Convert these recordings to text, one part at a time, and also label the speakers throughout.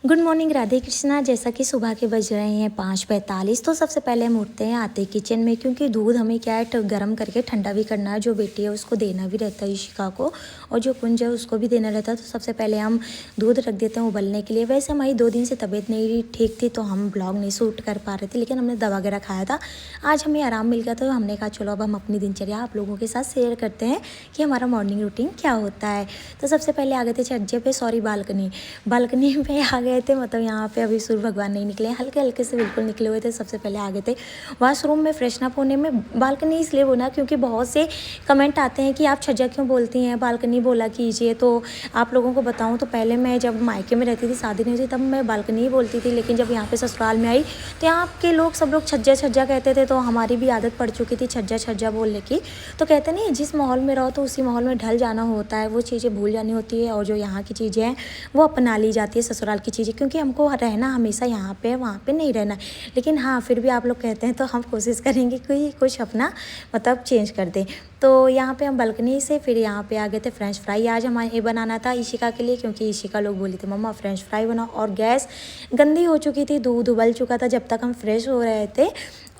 Speaker 1: Good morning Radhe Krishna. जैसा कि सुबह के बज रहे हैं 5:45। तो सबसे पहले हम उठते हैं, आते किचन में, क्योंकि दूध हमें क्या है गर्म करके ठंडा भी करना है। जो बेटी है उसको देना भी रहता है इशिका को, और जो कुंज है उसको भी देना रहता है। तो सबसे पहले हम दूध रख देते हैं उबलने के लिए। वैसे हमारी 2 दिन से तबीयत नहीं ठीक थी, तो हम ब्लॉग नहीं शूट कर पा रहे थे, लेकिन हमने दवा वगैरह खाया था। आज हमें आराम मिल गया, तो हमने कहा चलो अब हम अपनी दिनचर्या आप लोगों के साथ शेयर करते हैं कि हमारा मॉर्निंग रूटीन क्या होता है। तो सबसे पहले आ गए थे छज्जे पे, सॉरी बालकनी पे आ गए थे। मतलब यहाँ पे अभी सूर्य भगवान नहीं निकले, हल्के हल्के से बिल्कुल निकले हुए थे। सबसे पहले आ गए थे वॉशरूम में फ्रेशन अप होने में। बालकनी इसलिए बोला क्योंकि बहुत से कमेंट आते हैं कि आप छज्जा क्यों बोलती हैं, बालकनी बोला कीजिए। तो आप लोगों को बताऊं तो पहले मैं जब मायके में रहती थी, शादी नहीं हुई, तब मैं बालकनी ही बोलती थी। लेकिन जब यहाँ पे ससुराल में आई तो यहाँ के लोग सब लोग छज्जा छज्जा कहते थे, तो हमारी भी आदत पड़ चुकी थी छज्जा छज्जा बोलने की। तो कहते नहीं, जिस माहौल में रहो तो उसी माहौल में ढल जाना होता है, वो चीज़ें भूल जानी होती है, और जो यहाँ की चीज़ें हैं वो अपना ली जाती है, ससुराल की चीज़ें। क्योंकि हमको रहना हमेशा यहाँ पे, वहाँ पे नहीं रहना। लेकिन हाँ, फिर भी आप लोग कहते हैं तो हम कोशिश करेंगे कि कुछ अपना मतलब चेंज कर दें। तो यहाँ पे हम बालकनी से फिर यहाँ पे आ गए थे फ्रेंच फ्राई। आज हमारे बनाना था इशिका के लिए, क्योंकि इशिका लोग बोली थी मम्मा फ्रेंच फ्राई बनाओ। और गैस गंदी हो चुकी थी, दूध उबल चुका था जब तक हम फ्रेश हो रहे थे।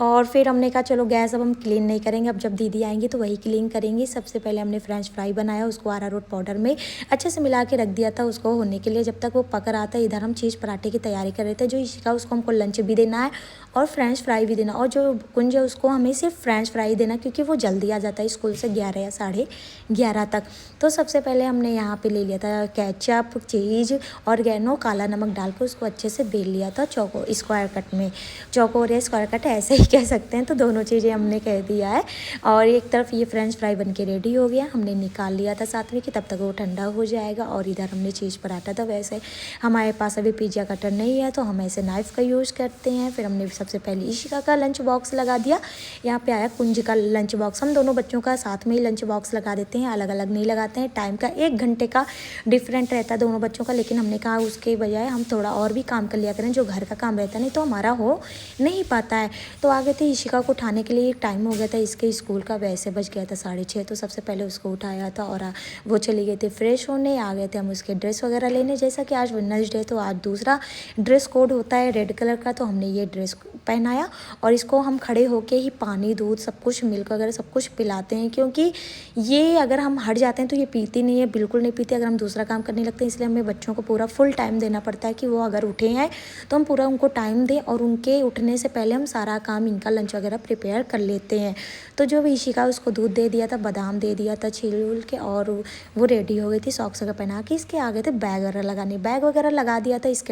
Speaker 1: और फिर हमने कहा चलो गैस अब हम क्लीन नहीं करेंगे, अब जब दीदी आएंगी तो वही क्लीन करेंगी। सबसे पहले हमने फ्रेंच फ्राई बनाया, उसको अरारोट पाउडर में अच्छे से मिला के रख दिया था उसको होने के लिए। जब तक वो पक रहा था, इधर हम चीज़ पराठे की तैयारी कर रहे थे। जो इशिका उसको हमको लंच भी देना है और फ्रेंच फ्राई भी देना, और जो कुंज है उसको हमें सिर्फ फ्रेंच फ्राई देना, क्योंकि वो जल्दी आ जाता है स्कूल से 11 या 11:30 तक। तो सबसे पहले हमने यहाँ पे ले लिया था केचप, चीज़, ऑर्गेनो, काला नमक डाल के उसको अच्छे से बेल लिया था चौको स्क्वायर कट में। चौकोर या स्क्वायर कट ऐसे ही कह सकते हैं, तो दोनों चीज़ें हमने कह दिया है। और एक तरफ ये फ्रेंच फ्राई बन के रेडी हो गया, हमने निकाल लिया था साथ में कि तब तक वो ठंडा हो जाएगा। और इधर हमने चीज़ पराठा था। वैसे हमारे पास अभी पिज्ज़ा कटर नहीं है, तो हम ऐसे नाइफ़ का यूज़ करते हैं। फिर हमने सबसे पहले इशिका का लंच बॉक्स लगा दिया। यहाँ पे आया कुंज का लंच बॉक्स। हम दोनों बच्चों का साथ में ही लंच बॉक्स लगा देते हैं, अलग अलग नहीं लगाते हैं। टाइम का 1 घंटे का डिफरेंट रहता है दोनों बच्चों का, लेकिन हमने कहा उसके बजाय हम थोड़ा और भी काम कर लिया करें, जो घर का काम रहता है, नहीं तो हमारा हो नहीं पाता है। तो आ गए थे इशिका को उठाने के लिए, टाइम हो गया था इसके स्कूल का, वैसे बज गया था 6:30। तो सबसे पहले उसको उठाया था और वो चली गई थी फ्रेश होने। आ गए थे हम उसके ड्रेस वगैरह लेने। जैसा कि आज वेडनेसडे, तो आज दूसरा ड्रेस कोड होता है रेड कलर का, तो हमने ये ड्रेस पहनाया। और इसको हम खड़े होके ही पानी, दूध, सब कुछ, मिल्क वगैरह सब कुछ पिलाते हैं, क्योंकि ये अगर हम हट जाते हैं तो ये पीती नहीं है, बिल्कुल नहीं पीती अगर हम दूसरा काम करने लगते हैं। इसलिए हमें बच्चों को पूरा फुल टाइम देना पड़ता है कि वो अगर उठे हैं तो हम पूरा उनको टाइम दें, और उनके उठने से पहले हम सारा काम, इनका लंच वगैरह प्रिपेयर कर लेते हैं। तो जो भी इशिका, उसको दूध दे दिया था, बादाम दे दिया था छील उल के, और वो रेडी हो गई थी। सॉक्स वगैरह पहना के इसके आ गए थे बैग वगैरह लगाने। बैग वगैरह लगा दिया था इसके